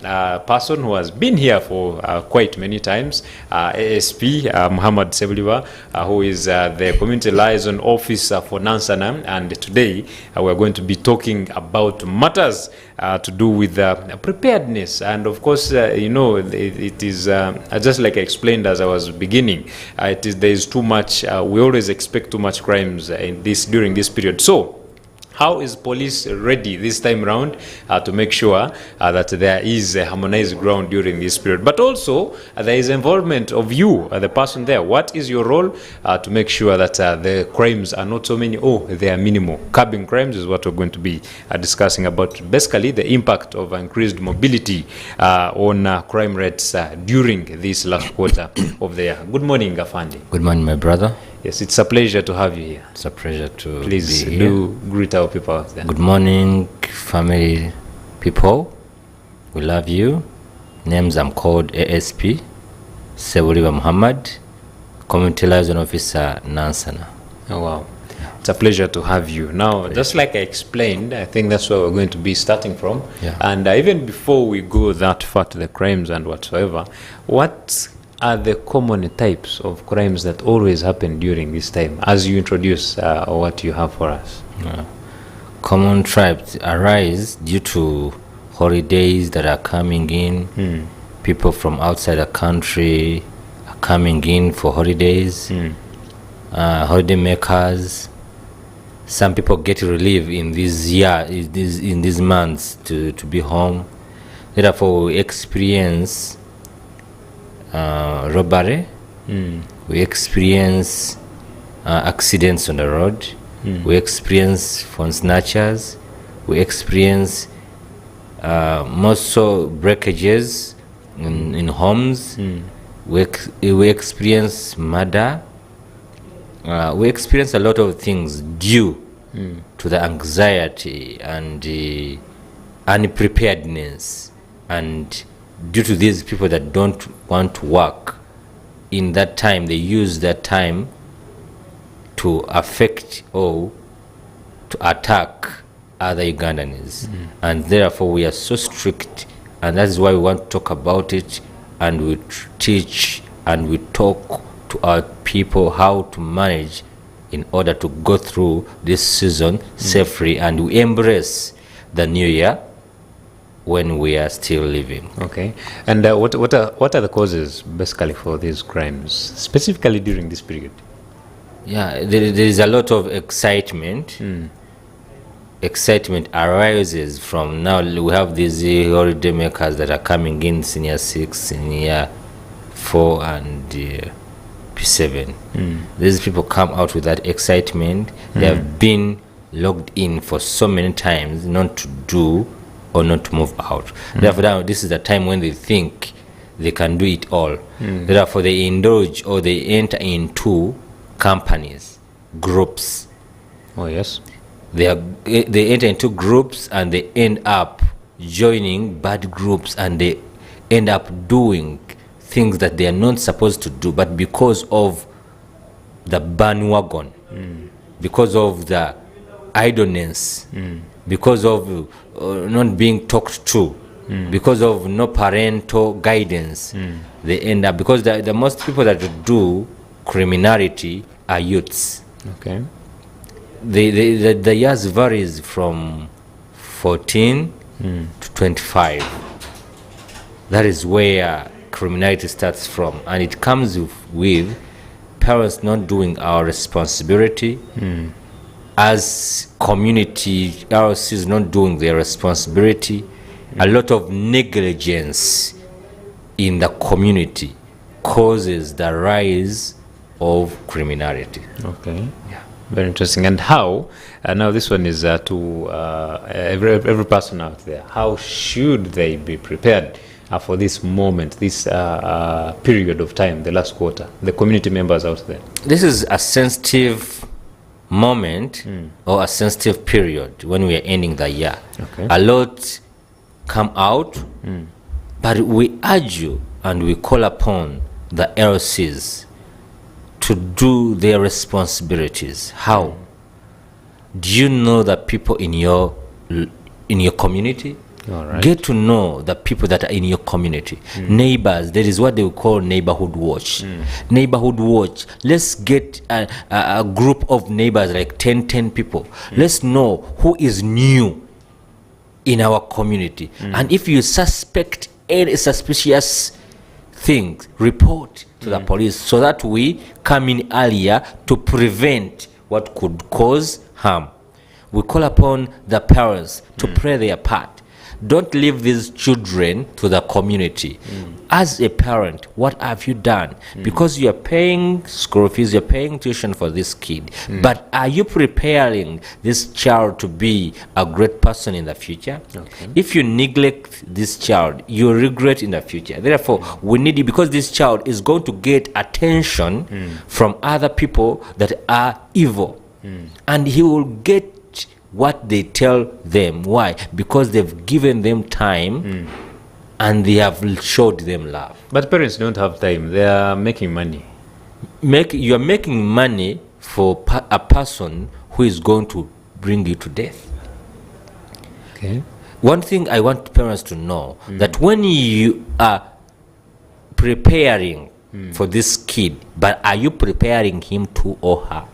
person who has been here for quite many times, ASP Muhammad Sebuliba, who is the Community Liaison Officer for Nansana, and today we're going to be talking about matters to do with preparedness. And of course, it is just like I explained as I was beginning, there is too much, we always expect too much crimes during this period. So how is police ready this time around to make sure that there is a harmonized ground during this period? But also, there is involvement of you, the person there. What is your role to make sure that the crimes are not so many, they are minimal? Curbing crimes is what we're going to be discussing about. Basically, the impact of increased mobility on crime rates during this last quarter of the year. Good morning, Gafandi. Good morning, my brother. Yes, it's a pleasure to have you here. It's a pleasure to Please be do greet our people out there. Good morning, family people. We love you. Names I'm called ASP Sebuliba Muhammad, Community Liaison Officer, Nansana. Oh, wow. It's a pleasure to have you. Now, just like I explained, I think that's where we're going to be starting from. Yeah. And even before we go that far to the crimes and whatsoever, what are the common types of crimes that always happen during this time, as you introduce what you have for us? Common types arise due to holidays that are coming in. People from outside the country are coming in for holidays. Holiday makers. Some people get relief in this year, in these months to be home. Therefore, we experience robbery. We experience accidents on the road. We experience phone snatchers. We experience most so breakages in homes. We experience murder. We experience a lot of things due to the anxiety and the unpreparedness, and due to these people that don't want to work in that time, they use that time to affect or to attack other Ugandans. And therefore we are so strict, and that is why we want to talk about it, and we teach and we talk to our people how to manage in order to go through this season safely, and we embrace the new year when we are still living. Okay. And what are the causes basically for these crimes, specifically during this period? Yeah, there is a lot of excitement. Excitement arises from now. We have these holiday makers that are coming in, senior 6, senior 4, and P7. These people come out with that excitement. They have been logged in for so many times not to do or not to move out. Therefore, now this is the time when they think they can do it all. Therefore, they indulge or they enter into companies, groups. Oh, yes. They enter into groups, and they end up joining bad groups, and they end up doing things that they are not supposed to do, but because of the bandwagon, because of the idleness, because of not being talked to, because of no parental guidance, they end up, because the most people that do criminality are youths. Okay. The years varies from 14 to 25. That is where criminality starts from, and it comes with parents not doing our responsibility. As community, RCs not doing their responsibility. A lot of negligence in the community causes the rise of criminality. Okay. Yeah. Very interesting. And how, now this one is to every person out there, how should they be prepared for this moment, this period of time, the last quarter, the community members out there? This is a sensitive moment or a sensitive period when we are ending the year. Okay. A lot come out, but we urge you and we call upon the LCs to do their responsibilities. How? Do you know that people in your community All right. Get to know the people that are in your community. Neighbors, there is what they will call neighborhood watch. Neighborhood watch. Let's get a group of neighbors, like 10 people. Let's know who is new in our community. And if you suspect any suspicious things, report to the police so that we come in earlier to prevent what could cause harm. We call upon the parents to play their part. Don't leave these children to the community. As a parent, what have you done? Because you're paying school fees, you're paying tuition for this kid, but are you preparing this child to be a great person in the future? If you neglect this child, you'll regret in the future. Therefore, we need it, because this child is going to get attention from other people that are evil, and he will get what they tell them. Why? Because they've given them time and they have showed them love. But parents don't have time. They are making money. You are making money for a person who is going to bring you to death. Okay. One thing I want parents to know, that when you are preparing for this kid, but are you preparing him to or her?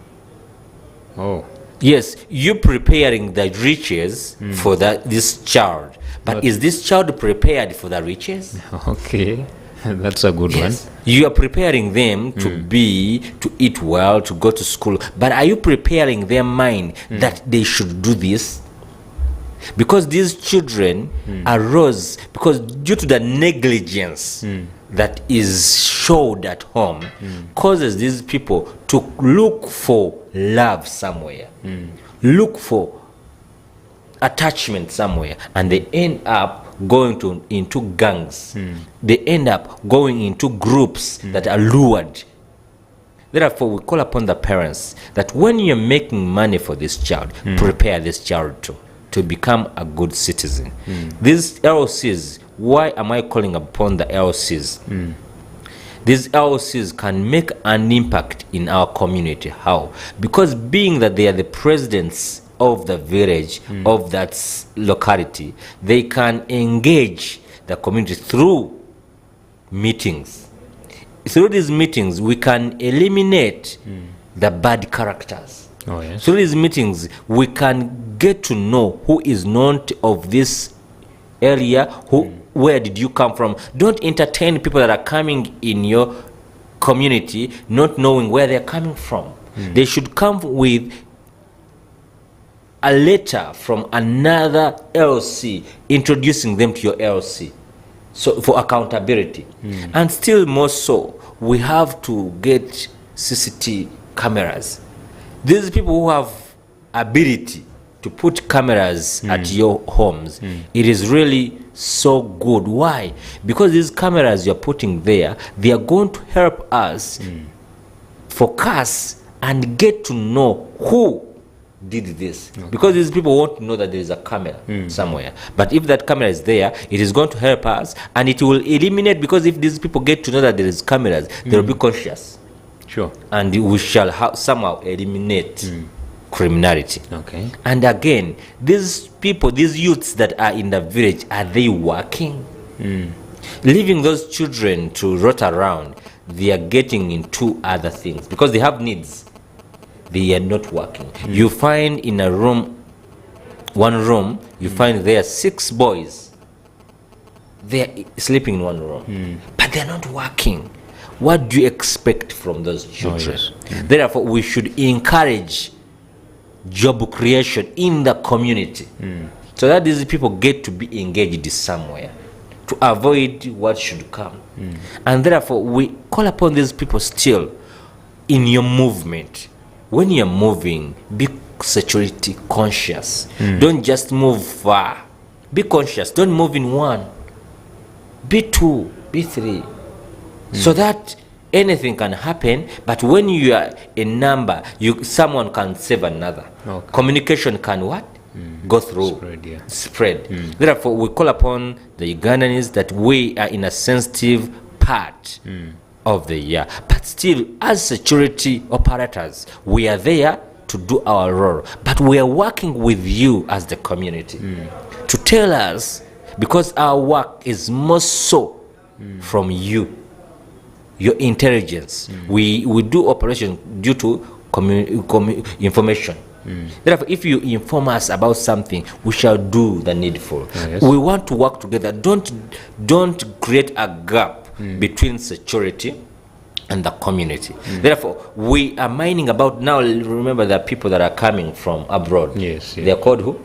Oh. Yes, you're preparing the riches for this child, but is this child prepared for the riches? Okay. That's a good one. You are preparing them to eat well, to go to school, but are you preparing their mind that they should do this? Because these children arose because due to the negligence that is showed at home, causes these people to look for love somewhere, look for attachment somewhere, and they end up going into gangs. They end up going into groups that are lured. Therefore, we call upon the parents that when you're making money for this child, prepare this child to become a good citizen. These LCs, why am I calling upon the LCs? These LCs can make an impact in our community. How? Because being that they are the presidents of the village, of that locality, they can engage the community through meetings. Through these meetings, we can eliminate the bad characters. Oh, yes. Through these meetings, we can get to know who is not of this area, where did you come from. Don't entertain people that are coming in your community not knowing where they're coming from. They should come with a letter from another LC introducing them to your LC, so for accountability. And still more so, we have to get CCTV cameras. These people who have ability to put cameras at your homes, it is really so good. Why? Because these cameras you're putting there, they are going to help us focus and get to know who did this. Because these people won't know that there is a camera somewhere. But if that camera is there, it is going to help us, and it will eliminate, because if these people get to know that there is cameras, they will be conscious. Sure. And we shall somehow eliminate criminality. Okay. And again, these people, these youths that are in the village, are they working? Leaving those children to rot around, they are getting into other things because they have needs. They are not working. You find in a room, one room, you find there are 6 boys. They are sleeping in one room, but they are not working. What do you expect from those children? Therefore, we should encourage job creation in the community, so that these people get to be engaged somewhere to avoid what should come. And therefore, we call upon these people still in your movement. When you're moving, be security conscious. Don't just move far. Be conscious. Don't move in 1. Be 2. Be 3. So that anything can happen, but when you are in number, someone can save another. Okay. Communication can what? Go through. Spread. Therefore, we call upon the Ugandans that we are in a sensitive part of the year. But still, as security operators, we are there to do our role. But we are working with you as the community to tell us, because our work is more so from you, your intelligence. We do operation due to information. Therefore, if you inform us about something, we shall do the needful. Yes. We want to work together. Don't create a gap between security and the community. Therefore, we are mining about now. Remember, there are people that are coming from abroad. Yes. They are called who?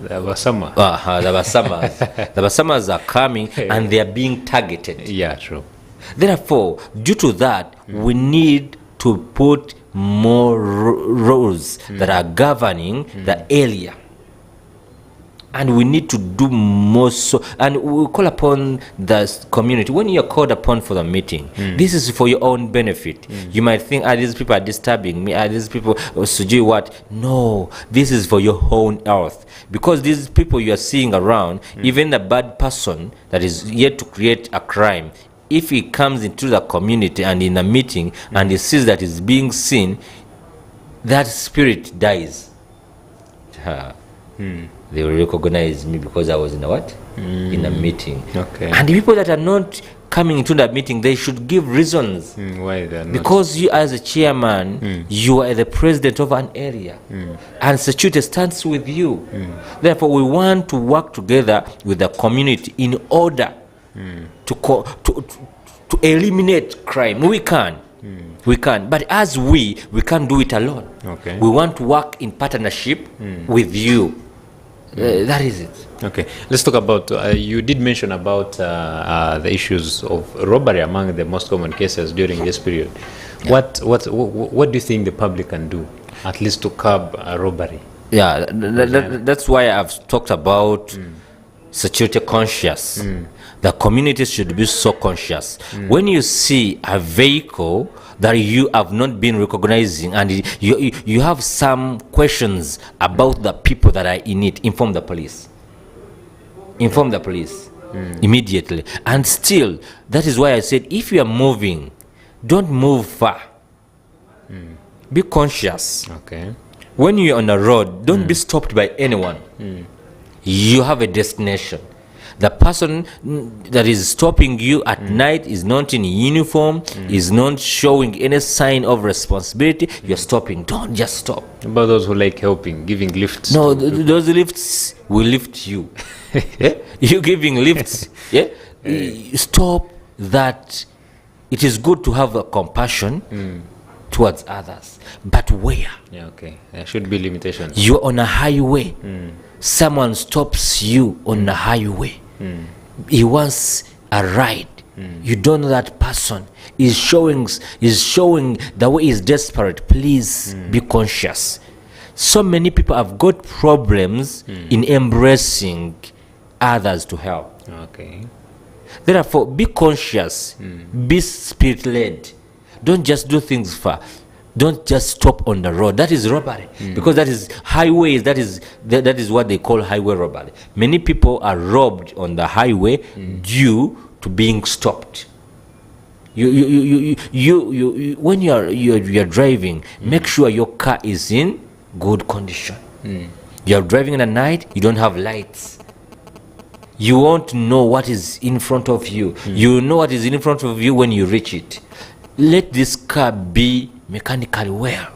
The Basama. The Basamas. The Basamas are coming and they are being targeted. Yeah, true. Therefore, due to that, we need to put more rules that are governing the area. And we need to do more so. And we call upon the community. When you're called upon for the meeting, this is for your own benefit. You might think, these people are disturbing me. These people, Suji, what? No, this is for your own health. Because these people you are seeing around, even a bad person that is yet to create a crime, if he comes into the community and in a meeting and he sees that is being seen, that spirit dies. They will recognize me because I was in a what? In a meeting. Okay. And the people that are not coming into that meeting, they should give reasons. Why they're not? Because you as a chairman, you are the president of an area. And security stands with you. Therefore, we want to work together with the community in order to eliminate crime. We can. We can. But as we can't do it alone. Okay. We want to work in partnership with you. That is it. Okay, let's talk about, you did mention about the issues of robbery among the most common cases during this period. Yeah. What do you think the public can do, at least to curb robbery? Yeah, that's why I've talked about security conscious. The community should be so conscious. When you see a vehicle that you have not been recognizing and you have some questions about the people that are in it, inform the police. Inform the police immediately. And still, that is why I said, if you are moving, don't move far. Be conscious. Okay. When you're on the road, don't be stopped by anyone. You have a destination. The person that is stopping you at night is not in uniform, is not showing any sign of responsibility. You're stopping. Don't just stop. About those who like helping, giving lifts? No, those lifts will lift you. Yeah? You giving lifts. Yeah? Stop that. It is good to have a compassion towards others. But where? Yeah, okay. There should be limitations. You're on a highway. Someone stops you on the highway. He wants a ride. You don't know that person. Is showing the way he's desperate. Please be conscious. So many people have got problems in embracing others to help. Okay. Therefore, be conscious. Be spirit-led. Don't just do things far. Don't just stop on the road. That is robbery. Because that is highways. That is what they call highway robbery. Many people are robbed on the highway due to being stopped. You when you're driving, make sure your car is in good condition. You're driving in the night. You don't have lights. You won't know what is in front of you. You know what is in front of you when you reach it. Let this car be mechanically well.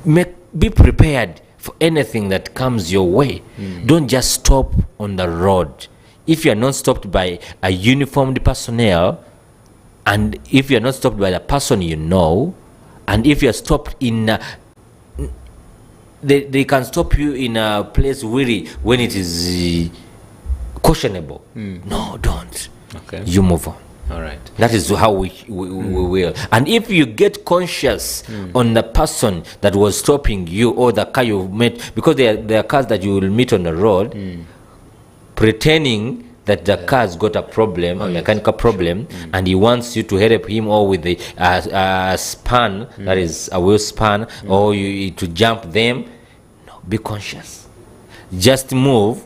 Be prepared for anything that comes your way. Don't just stop on the road. If you are not stopped by a uniformed personnel, and if you are not stopped by the person you know, and if you are stopped in they can stop you in a place really when it is questionable. No, don't. Okay. You move on. All right. That is how we will. And if you get conscious on the person that was stopping you or the car you met, because there are cars that you will meet on the road, pretending that the car's got a problem, a mechanical problem, and he wants you to help him or with the span, that is a wheel span, or you to jump them. No, be conscious. Just move.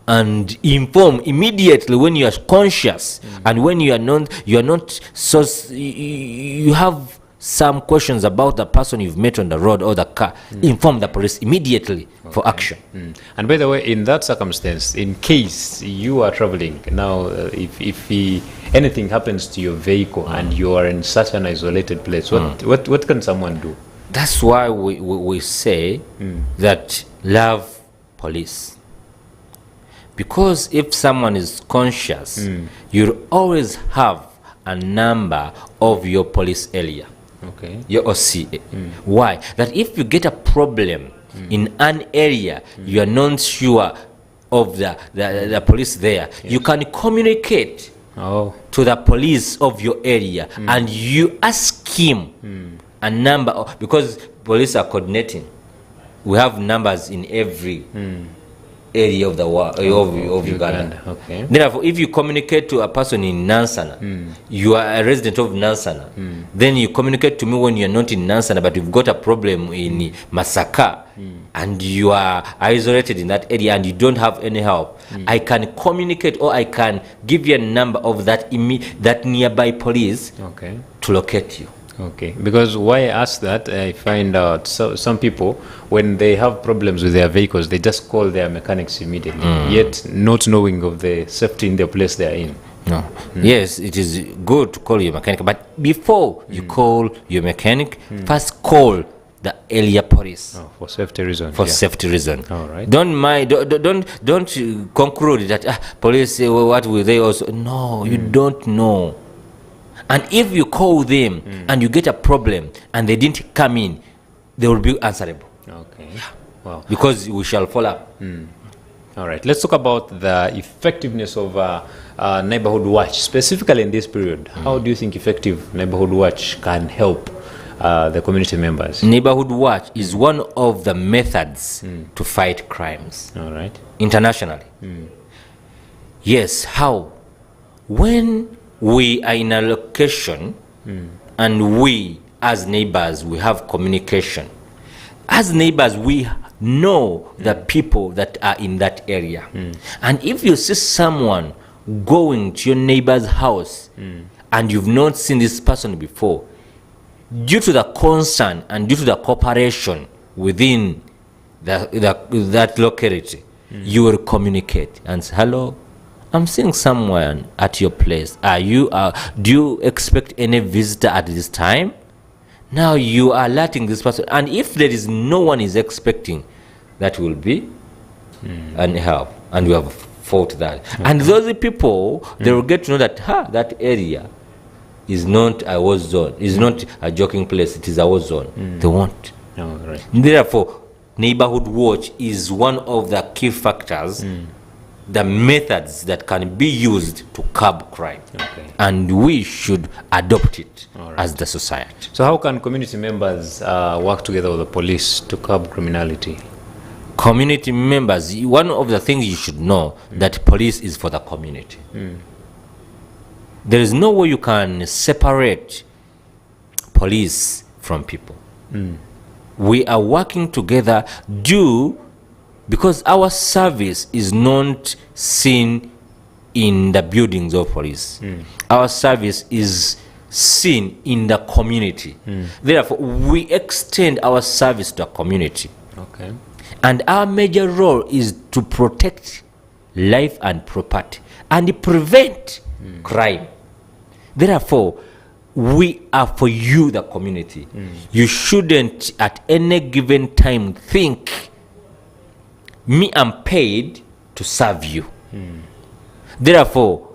And inform immediately when you are conscious, and when you are not so you have some questions about the person you've met on the road or the car, inform the police immediately for action. And by the way, in that circumstance, in case you are traveling now, if anything happens to your vehicle and you are in such an isolated place, what can someone do? That's why we say that love police. Because if someone is conscious, you'll always have a number of your police area, Okay. your OCA. Why? That if you get a problem in an area, you are not sure of the police there, you can communicate to the police of your area and you ask him a number because police are coordinating. We have numbers in every area of the world of Uganda. Okay. Therefore, if you communicate to a person in Nansana, you are a resident of Nansana, then you communicate to me when you are not in Nansana, but you've got a problem in Masaka, and you are isolated in that area and you don't have any help. I can communicate, or I can give you a number of that nearby police to locate you. Okay, because why I ask that, I find out some people, when they have problems with their vehicles, they just call their mechanics immediately, yet not knowing of the safety in the place they are in. No. Yes, it is good to call your mechanic, but before you call your mechanic, first call the area police. For safety reasons. For safety reason. All right. Don't mind. Don't conclude that police. What will they also? No, you don't know. And if you call them and you get a problem and they didn't come in, they will be answerable. Okay. Wow. Because we shall follow up. All right. Let's talk about the effectiveness of neighborhood watch, specifically in this period. How do you think effective neighborhood watch can help the community members? Neighborhood watch is one of the methods to fight crimes. All right. Internationally. Yes. How? When we are in a location and we as neighbors, we have communication. As neighbors, we know the people that are in that area. And if you see someone going to your neighbor's house and you've not seen this person before, due to the concern and due to the cooperation within that locality, you will communicate and say, hello, I'm seeing someone at your place. Do you expect any visitor at this time? Now you are alerting this person. And if there is no one is expecting, that will be an help. And you have fought that. And those people, they will get to know that that area is not a war zone. Is not a joking place. It is a war zone. They won't. All right. Therefore, neighborhood watch is one of the key factors, the methods that can be used to curb crime. And we should adopt it as the society. So how can community members work together with the police to curb criminality? Community members, one of the things you should know, that police is for the community. There is no way you can separate police from people. We are working together because our service is not seen in the buildings of police. Our service is seen in the community. Therefore, we extend our service to the community. Okay. And our major role is to protect life and property and prevent crime. Therefore, we are for you, the community. You shouldn't at any given time think, me, I'm paid to serve you. Therefore,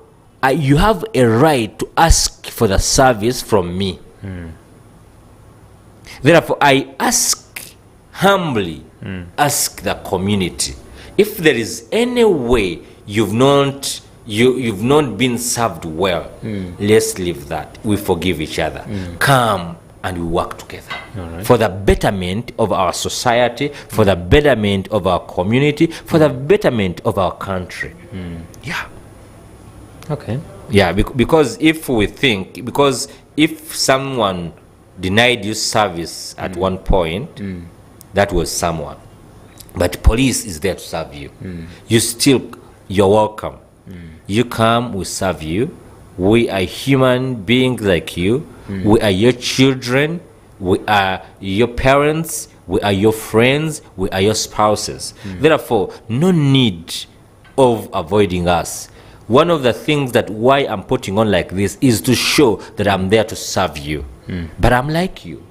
you have a right to ask for the service from me. Therefore, I humbly ask the community, if there is any way you've not been served well, let's leave that. We forgive each other. Come and we work together for the betterment of our society, for the betterment of our community, for the betterment of our country. Yeah. Okay. Yeah, because if someone denied you service at one point, that was someone. But police is there to serve you. You're welcome. You come, we serve you. We are human beings like you. We are your children. We are your parents. We are your friends. We are your spouses. Therefore, no need of avoiding us. One of the things that why I'm putting on like this is to show that I'm there to serve you. But I'm like you.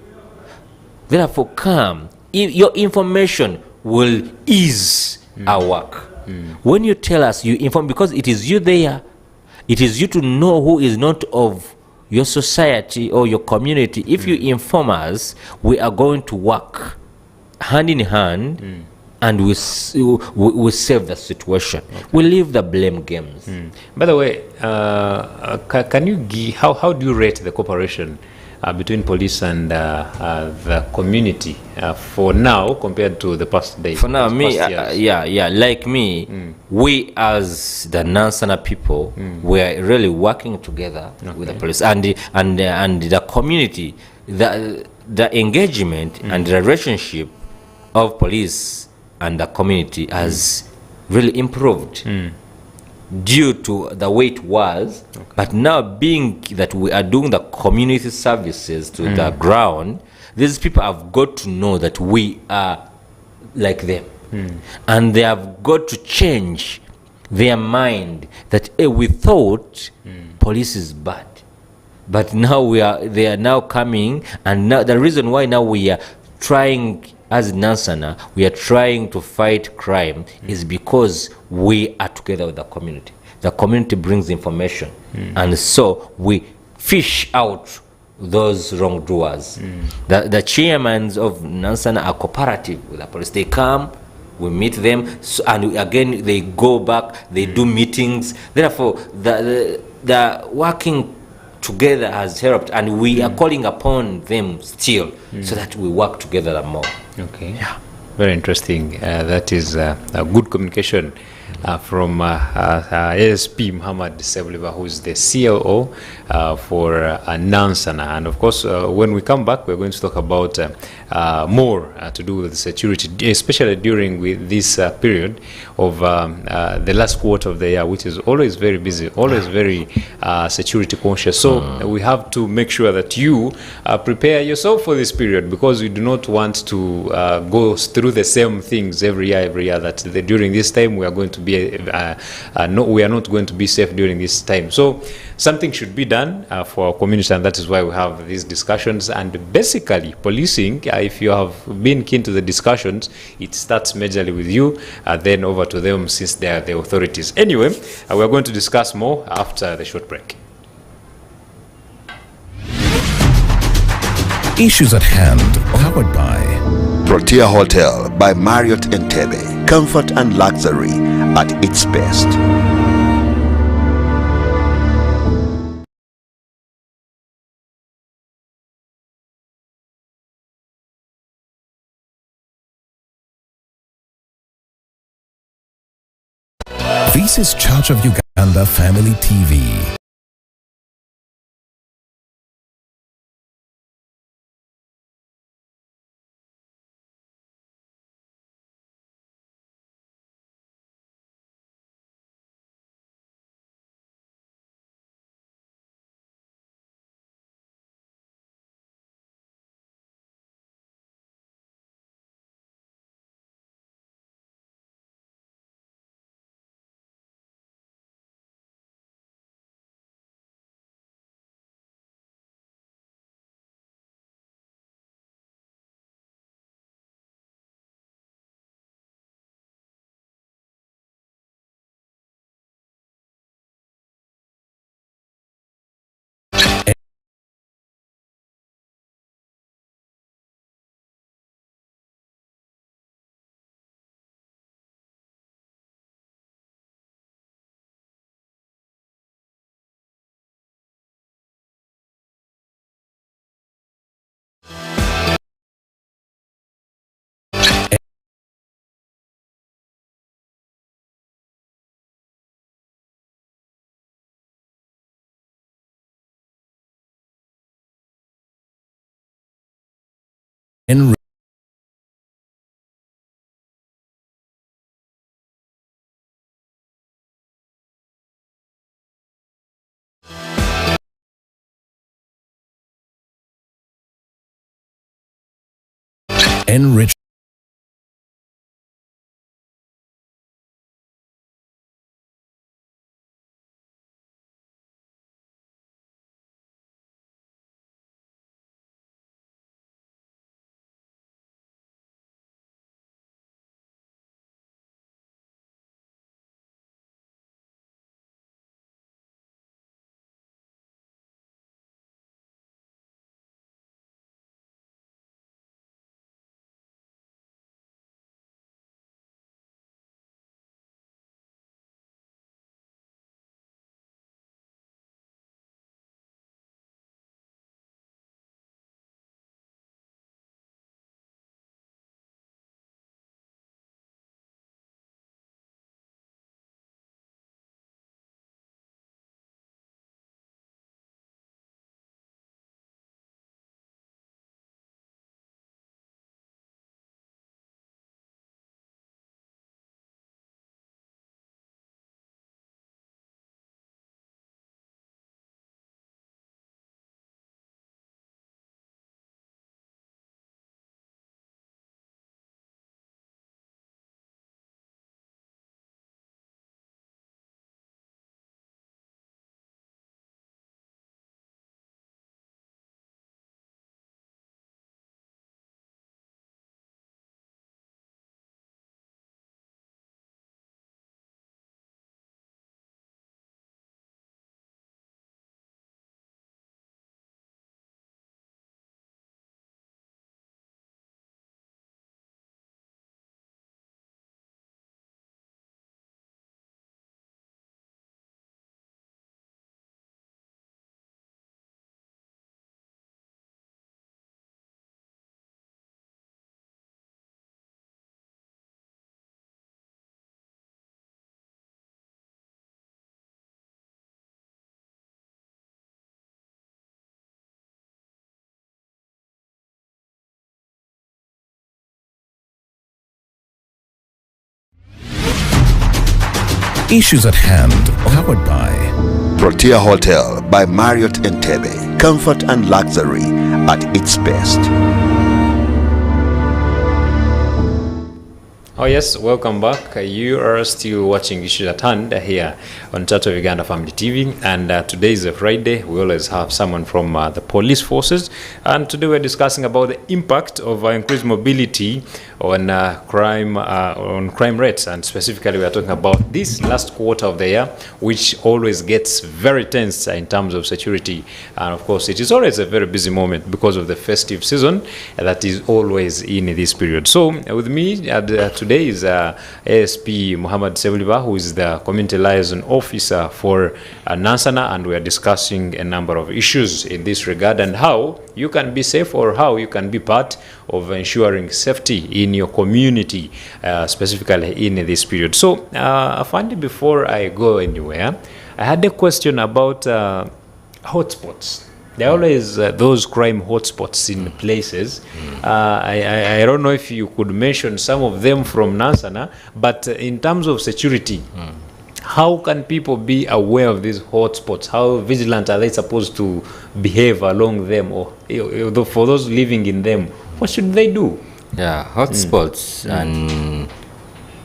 Therefore, come. Your information will ease our work. When you tell us, you inform, because it is you there. It is you to know who is not of your society or your community. If you inform us, we are going to work hand in hand, and we save the situation. We leave the blame games. By the way, can you give, how do you rate the cooperation between police and the community for now compared to the past days? For now, me, past years? like me, we as the Nansana people, we are really working together with the police and the community. The engagement and the relationship of police and the community has really improved due to the way it was. But now, being that we are doing the community services to the ground, these people have got to know that we are like them, and they have got to change their mind that we thought police is bad, but now they are now coming, and now the reason why now we are trying as Nansana, we are trying to fight crime is because we are together with the community. The community brings information, and so we fish out those wrongdoers. The chairmen of Nansana are cooperative with the police. They come, we meet them, and again they go back, they do meetings. Therefore, the working together has helped, and we are calling upon them still so that we work together more. Okay. Yeah. Very interesting. That is a good communication from ASP Muhammad Sebuliba, who is the CLO for Nansana. And of course, when we come back, we're going to talk about more to do with security, especially during this period of the last quarter of the year, which is always very busy, always very security conscious. So we have to make sure that you prepare yourself for this period, because we do not want to go through the same things every year, that during this time we are going to be we are not going to be safe during this time. So something should be done for our community, and that is why we have these discussions. And basically, policing, if you have been keen to the discussions, it starts majorly with you, then over to them, since they are the authorities. Anyway, we are going to discuss more after the short break. Issues at hand, powered by Protea Hotel by Marriott Entebbe. Comfort and luxury at its best. This is Church of Uganda Family TV. In enrich issues at hand, powered by Protea Hotel by Marriott Entebbe. Comfort and luxury at its best. Oh yes, welcome back. You are still watching Issues at Hand here on Church of Uganda Family TV, and today is a Friday. We always have someone from the police forces, and today we're discussing about the impact of increased mobility on crime rates, and specifically we are talking about this last quarter of the year, which always gets very tense in terms of security, and of course it is always a very busy moment because of the festive season that is always in this period. So with me today is ASP Muhammad Sebuliba, who is the Community Liaison Officer for Nansana, and we are discussing a number of issues in this regard and how you can be safe or how you can be part of ensuring safety in your community, specifically in this period. So, Afandi, before I go anywhere, I had a question about hotspots. There are always those crime hotspots in places. I don't know if you could mention some of them from Nansana, but in terms of security, how can people be aware of these hotspots? How vigilant are they supposed to behave along them, or for those living in them, what should they do? Yeah, hotspots and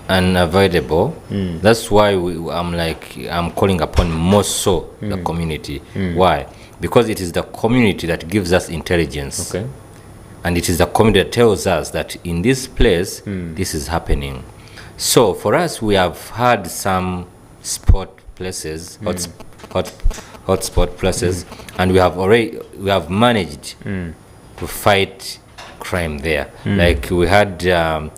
unavoidable. That's why I'm calling upon more so the community. Why? Because it is the community that gives us intelligence. Okay. And it is the community that tells us that in this place, this is happening. So for us, we have had some spot places, hotspot places, and we have managed to fight crime there. Like we had a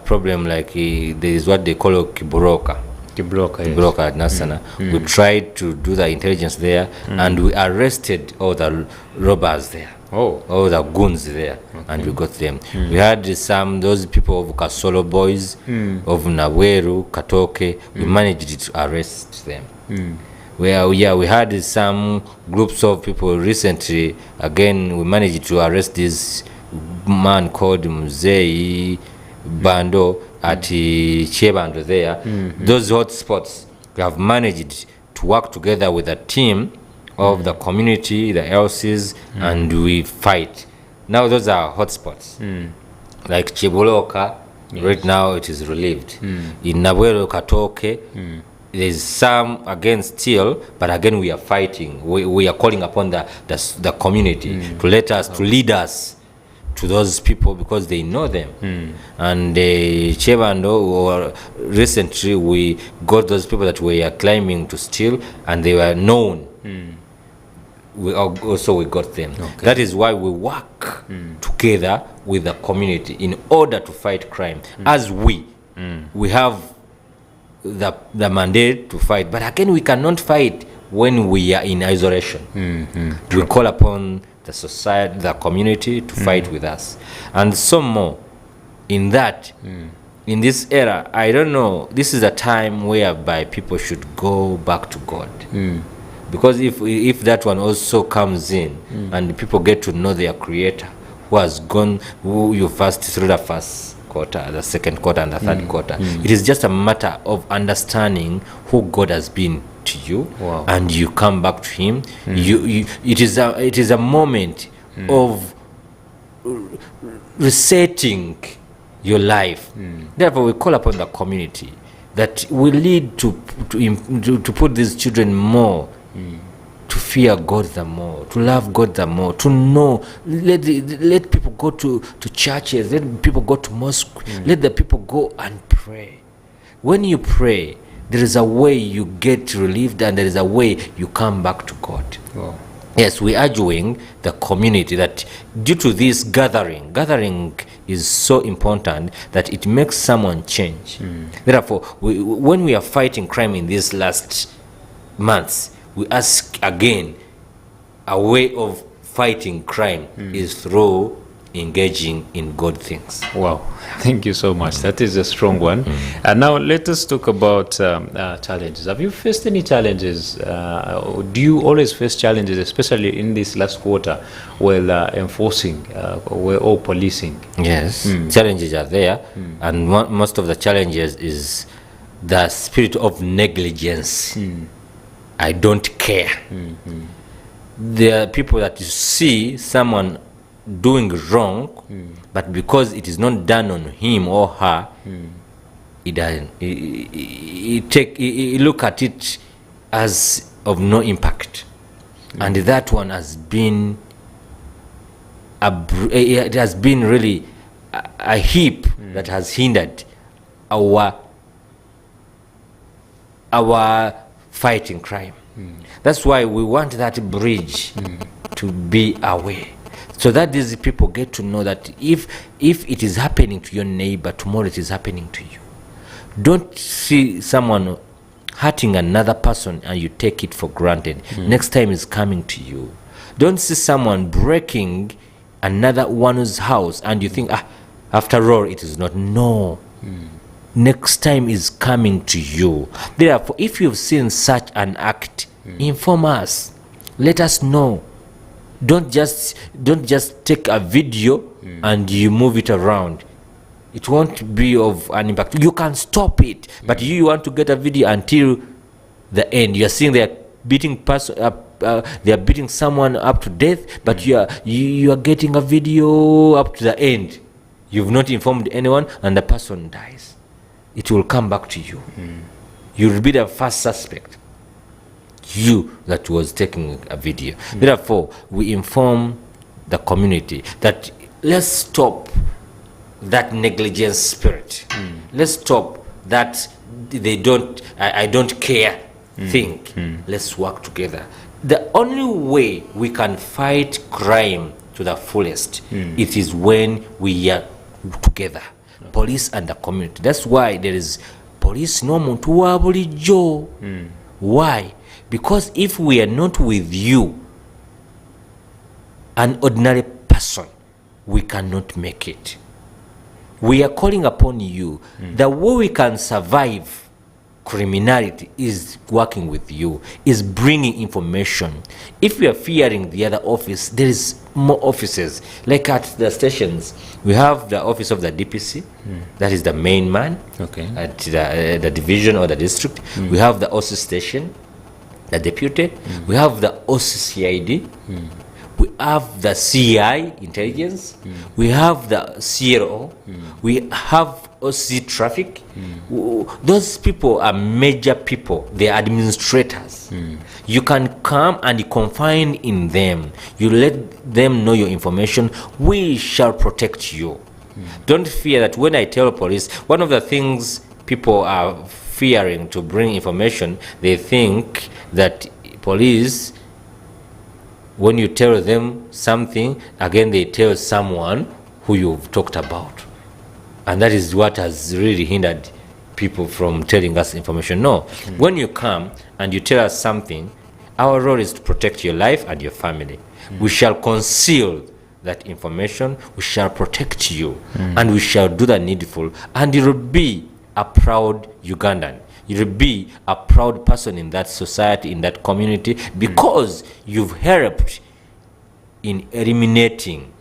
problem, like there is what they call Kiburoka at Nansana. We tried to do the intelligence there, and we arrested all the robbers there. All the goons there, and we got them. We had those people of Kasolo boys, of Naweru, Katoke. We managed to arrest them. We had some groups of people recently. Again, we managed to arrest this man called Muzei Bando at Chebando there. Those hotspots, we have managed to work together with a team of the community, the LCs, and we fight. Now those are hotspots. Like Chiboloka, right now it is relieved. In Nabwelo Katoke, there's some again still, but again we are fighting. We are calling upon the community to lead us to those people because they know them. And Chebando, or recently we got those people that were climbing to steal, and they were known. We got them. Okay. That is why we work together with the community in order to fight crime. As we have the mandate to fight, but again we cannot fight when we are in isolation. We call upon the society, the community to fight with us, and some more. In that, in this era, I don't know. This is a time whereby people should go back to God. Because if that one also comes in and people get to know their creator who has gone, who you first through the first quarter, the second quarter and the third quarter, it is just a matter of understanding who God has been to you. Wow. And you come back to him. It is a moment of resetting your life. Therefore we call upon the community that we lead to put these children more to fear God the more, to love God the more, to know. Let people go to churches, let people go to mosque, let the people go and pray. When you pray, there is a way you get relieved, and there is a way you come back to God. Wow. Yes, we are urging the community that due to this gathering is so important that it makes someone change. Therefore, when we are fighting crime in these last months, we ask again, a way of fighting crime is through engaging in good things. Wow, thank you so much. That is a strong one. And now let us talk about challenges. Have you faced any challenges? Do you always face challenges, especially in this last quarter, while enforcing or policing? Yes, challenges are there, and most of the challenges is the spirit of negligence. I don't care. There are people that you see someone doing wrong, but because it is not done on him or her, it doesn't. It look at it as of no impact, and that one has been it has been really a heap that has hindered our fighting crime. That's why we want that bridge to be away, so that these people get to know that if it is happening to your neighbor, tomorrow it is happening to you. Don't see someone hurting another person and you take it for granted. Next time is coming to you. Don't see someone breaking another one's house and you think, after all, it is not. No. Next time is coming to you. Therefore, if you've seen such an act, inform us. Let us know. Don't just take a video and you move it around. It won't be of an impact. You can stop it, but you want to get a video until the end. You are seeing they are beating they are beating someone up to death, but you are getting a video up to the end. You've not informed anyone, and the person dies. It will come back to you. You will be the first suspect. You that was taking a video. Therefore, we inform the community that let's stop that negligence spirit. Let's stop that I don't care thing. Let's work together. The only way we can fight crime to the fullest, it is when we are together, police and the community. That's why there is police no muntu wa bulijjo. Why? Because if we are not with you, an ordinary person, we cannot make it. We are calling upon you. The way we can survive criminality is working with you, is bringing information. If we are fearing the other office, there is more offices. Like at the stations, we have the office of the DPC, that is the main man, at the division or the district. We have the OC station, the deputy. We have the OCCID. we have the CI intelligence, we have the CRO, we have OC traffic. Those people are major people. They are administrators. You can come and confide in them. You let them know your information. We shall protect you. Don't fear that. When I tell police, one of the things people are fearing to bring information, they think that police, when you tell them something, again they tell someone who you've talked about. And that is what has really hindered people from telling us information. No, when you come and you tell us something, our role is to protect your life and your family. We shall conceal that information, we shall protect you, and we shall do the needful, and you will be a proud Ugandan. You will be a proud person in that society, in that community, because you've helped in eliminating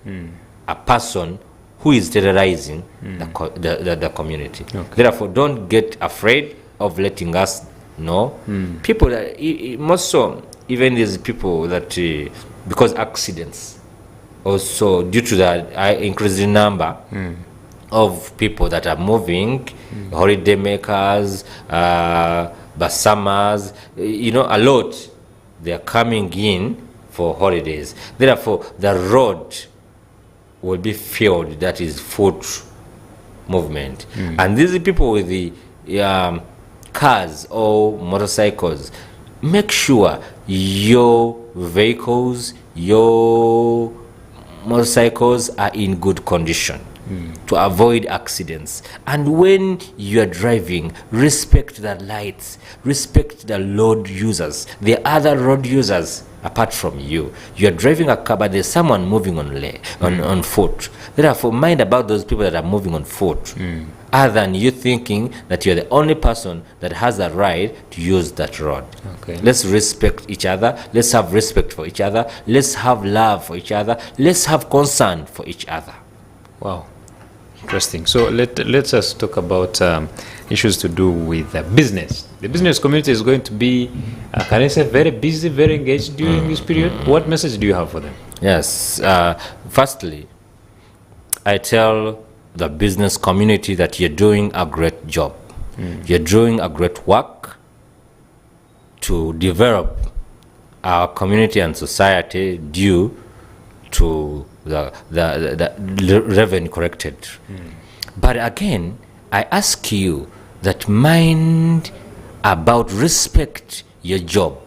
a person who is terrorizing the community. Okay. Therefore, don't get afraid of letting us know. People that, most so, even these people that, because accidents, also due to the increasing number of people that are moving, holiday makers, basamas, a lot, they are coming in for holidays. Therefore, the road will be filled, that is foot movement. And these people with the cars or motorcycles, make sure your vehicles, your motorcycles are in good condition to avoid accidents. And when you are driving, respect the lights, respect the road users, the other road users apart from you. You are driving a car, but there's someone moving on foot. Therefore, mind about those people that are moving on foot, other than you thinking that you're the only person that has a right to use that road. Okay. Let's respect each other. Let's have respect for each other. Let's have love for each other. Let's have concern for each other. Wow. Interesting. So let's just talk about issues to do with business. The business community is going to be, can I say, very busy, very engaged during this period. What message do you have for them? Yes. Firstly, I tell the business community that you're doing a great job. You're doing a great work to develop our community and society due to the revenue collected. But again, I ask you that mind about respect your job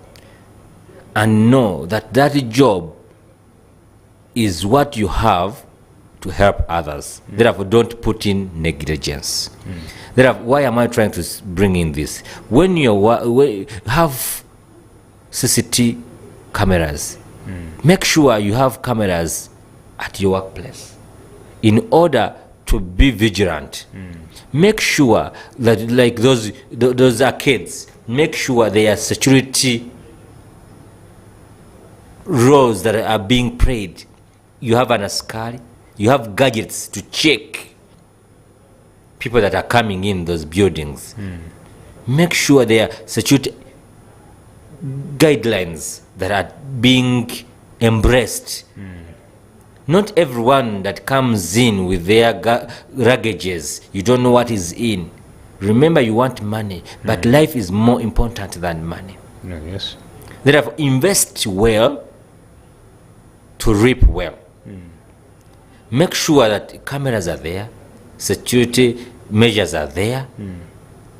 and know that that job is what you have to help others. Therefore, don't put in negligence. Therefore, why am I trying to bring in this? When you have CCTV cameras, make sure you have cameras at your workplace in order to be vigilant. Make sure that, like those arcades, make sure there are security roles that are being played. You have an askari, you have gadgets to check people that are coming in those buildings. Make sure there are security guidelines that are being embraced. Not everyone that comes in with their luggages, you don't know what is in. Remember, you want money, but life is more important than money. Yes. Therefore, invest well to reap well. Make sure that cameras are there, security measures are there,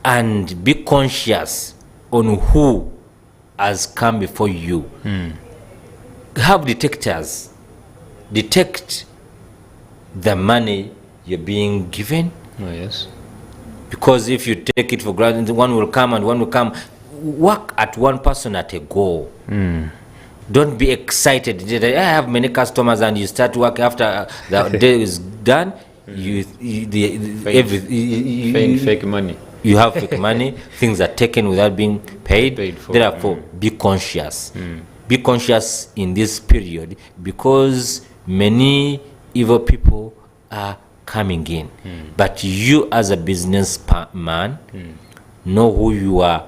and be conscious on who has come before you. Have detectors. Detect the money you're being given. Oh, yes. Because if you take it for granted, one will come and one will come. Work at one person at a go. Don't be excited. I have many customers, and you start work after the day is done. Fake money. You have fake money. Things are taken without being paid for. Therefore, be conscious. Be conscious in this period, because many evil people are coming in. But you, as a businessman, know who you are,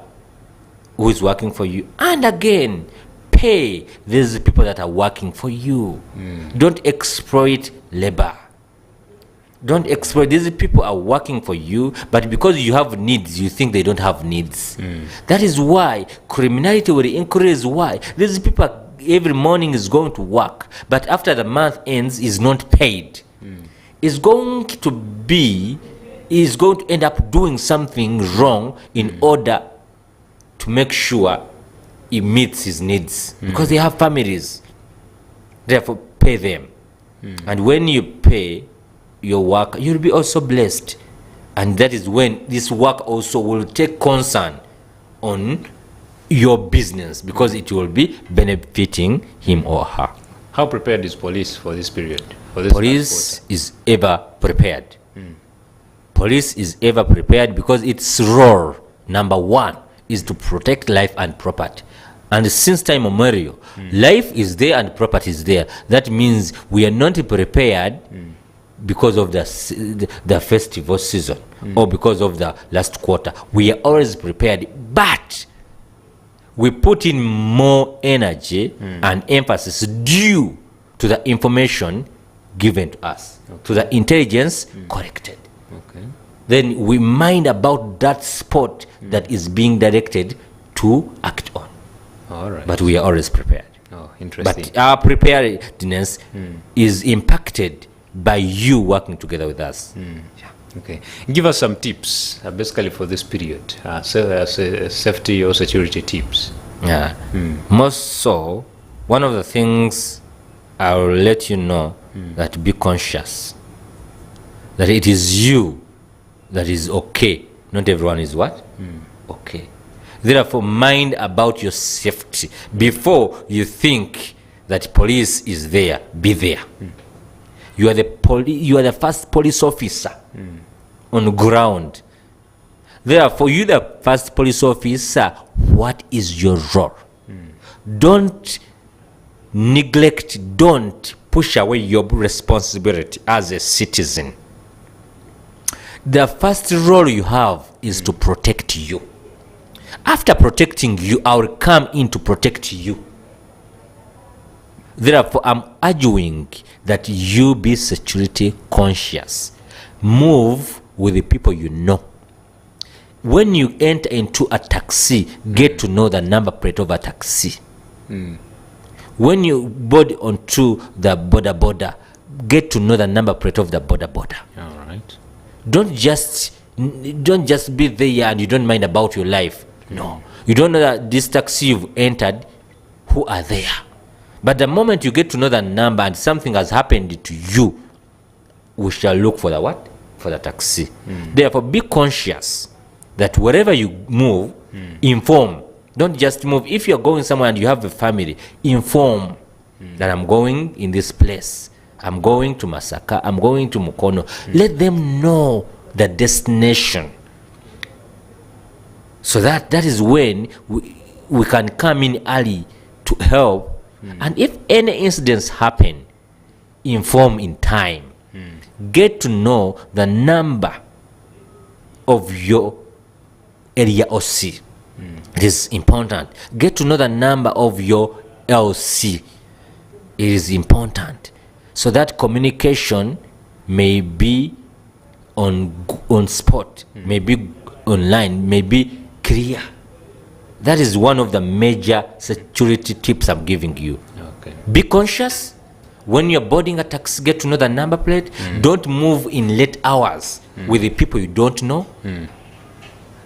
who is working for you, and again, pay pay these people that are working for you. Don't exploit labor. Don't exploit. These people are working for you, but because you have needs, you think they don't have needs. That is why criminality will increase. Why? These people every morning is going to work, but after the month ends is not paid. Is going to end up doing something wrong in order to make sure he meets his needs, because they have families. Therefore, pay them. And when you pay your work, you'll be also blessed. And that is when this work also will take concern on your business, because it will be benefiting him or her. How prepared is police for this period? For this Police is ever prepared. Police is ever prepared because its role, number one, is to protect life and property. And since time immemorial, life is there and property is there. That means we are not prepared because of the festival season or because of the last quarter. We are always prepared, but we put in more energy and emphasis due to the information given to us, to the intelligence collected. Okay. Then we mind about that spot that is being directed to act on. All right. But we are always prepared. Oh, interesting. But our preparedness is impacted by you working together with us. Okay. Give us some tips, basically for this period, safety or security tips. Yeah. Most so, one of the things I will let you know that be conscious that it is you that is okay. Not everyone is what? Okay. Therefore, mind about your safety. Before you think that police is there, be there. You are the first police officer on ground. Therefore, you the first police officer, what is your role? Don't neglect, don't push away your responsibility as a citizen. The first role you have is to protect you. After protecting you, I will come in to protect you. Therefore, I'm arguing that you be security conscious. Move with the people you know. When you enter into a taxi, get to know the number plate of a taxi. When you board onto the border, get to know the number plate of the border. All right. Don't just be there and you don't mind about your life. No. You don't know that this taxi you've entered, who are there. But the moment you get to know the number and something has happened to you, we shall look for the what? For the taxi. Therefore, be conscious that wherever you move, inform. Don't just move. If you're going somewhere and you have a family, inform that I'm going in this place. I'm going to Masaka. I'm going to Mukono. Let them know the destination. So that is when we can come in early to help. And if any incidents happen, inform in time. Get to know the number of your area OC. It is important. Get to know the number of your LC. It is important. So that communication may be on spot, may be online, may be clear. That is one of the major security tips I'm giving you. Okay. Be conscious. When you're boarding a taxi, get to know the number plate. Don't move in late hours with the people you don't know.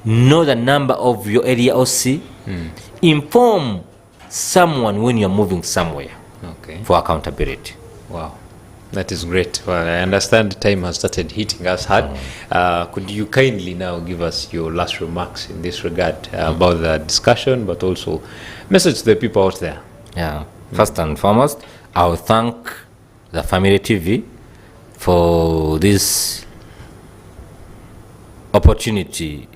Know the number of your area OC. Inform someone when you're moving somewhere for accountability. Wow. That is great. Well, I understand time has started hitting us hard. Could you kindly now give us your last remarks in this regard about the discussion, but also message to the people out there? Yeah. First and foremost, I will thank the Family TV for this opportunity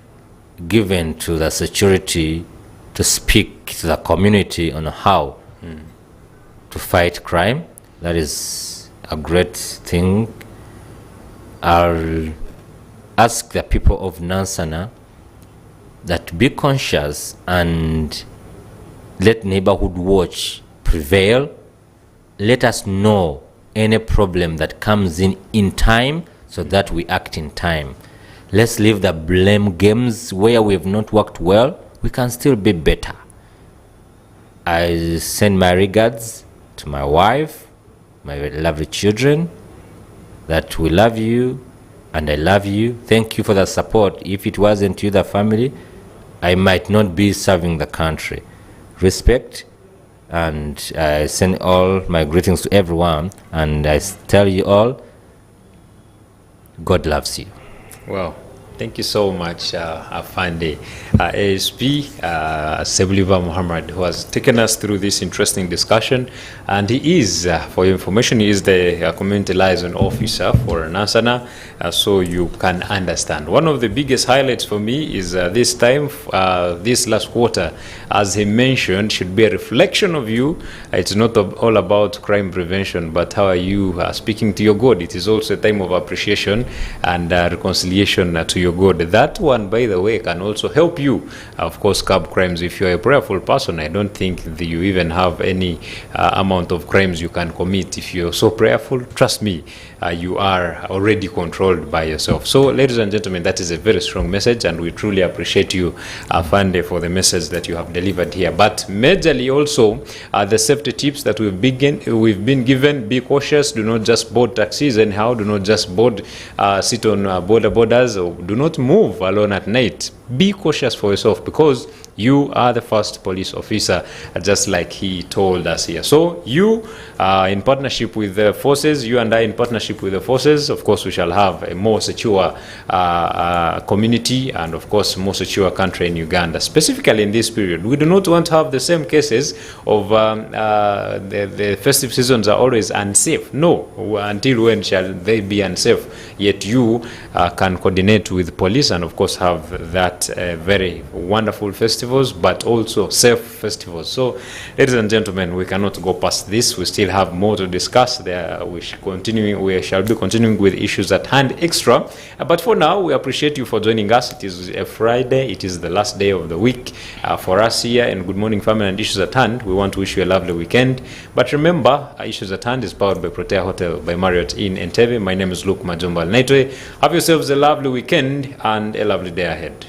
given to the security to speak to the community on how to fight crime. That is a great thing. I'll ask the people of Nansana that be conscious and let neighborhood watch prevail. Let us know any problem that comes in time so that we act in time. Let's leave the blame games where we have not worked well. We can still be better. I send my regards to my wife, my lovely children, that we love you and I love you. Thank you for the support. If it wasn't you, the family, I might not be serving the country. Respect, and I send all my greetings to everyone, and I tell you all, God loves you. Well, thank you so much, Afande. ASP Sebuleva Muhammad, who has taken us through this interesting discussion, and he is, for your information, he is the community liaison officer for Nansana, so you can understand. One of the biggest highlights for me is this time, this last quarter, as he mentioned, should be a reflection of you. It's not all about crime prevention, but how are you speaking to your God. It is also a time of appreciation and reconciliation to your God. That one, by the way, can also help you, of course, curb crimes. If you're a prayerful person, I don't think that you even have any amount of crimes you can commit. If you're so prayerful, trust me, you are already controlled by yourself. So, ladies and gentlemen, that is a very strong message, and we truly appreciate you, Afande, for the message that you have delivered here. But majorly also, the safety tips that we've been given: be cautious, do not just board taxis anyhow, do not just sit on borders, or do not move alone at night. Be cautious for yourself, because you are the first police officer, just like he told us here. So you, in partnership with the forces, you and I in partnership with the forces, of course, we shall have a more secure community and, of course, more secure country in Uganda. Specifically in this period, we do not want to have the same cases of the festive seasons are always unsafe. No, until when shall they be unsafe? Yet you can coordinate with police and, of course, have that very wonderful festivals, but also safe festivals. So, ladies and gentlemen, we cannot go past this. We still have more to discuss. We shall be continuing with issues at hand extra. But for now, we appreciate you for joining us. It is a Friday. It is the last day of the week for us here in Good Morning Family and Issues at Hand. We want to wish you a lovely weekend. But remember, Issues at Hand is powered by Protea Hotel by Marriott in Entebbe. My name is Luke Majumbal Naitwe. Have yourselves a lovely weekend and a lovely day ahead.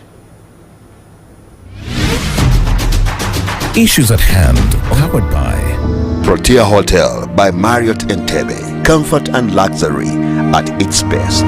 Issues at Hand, powered by Protea Hotel by Marriott Entebbe. Comfort and luxury at its best.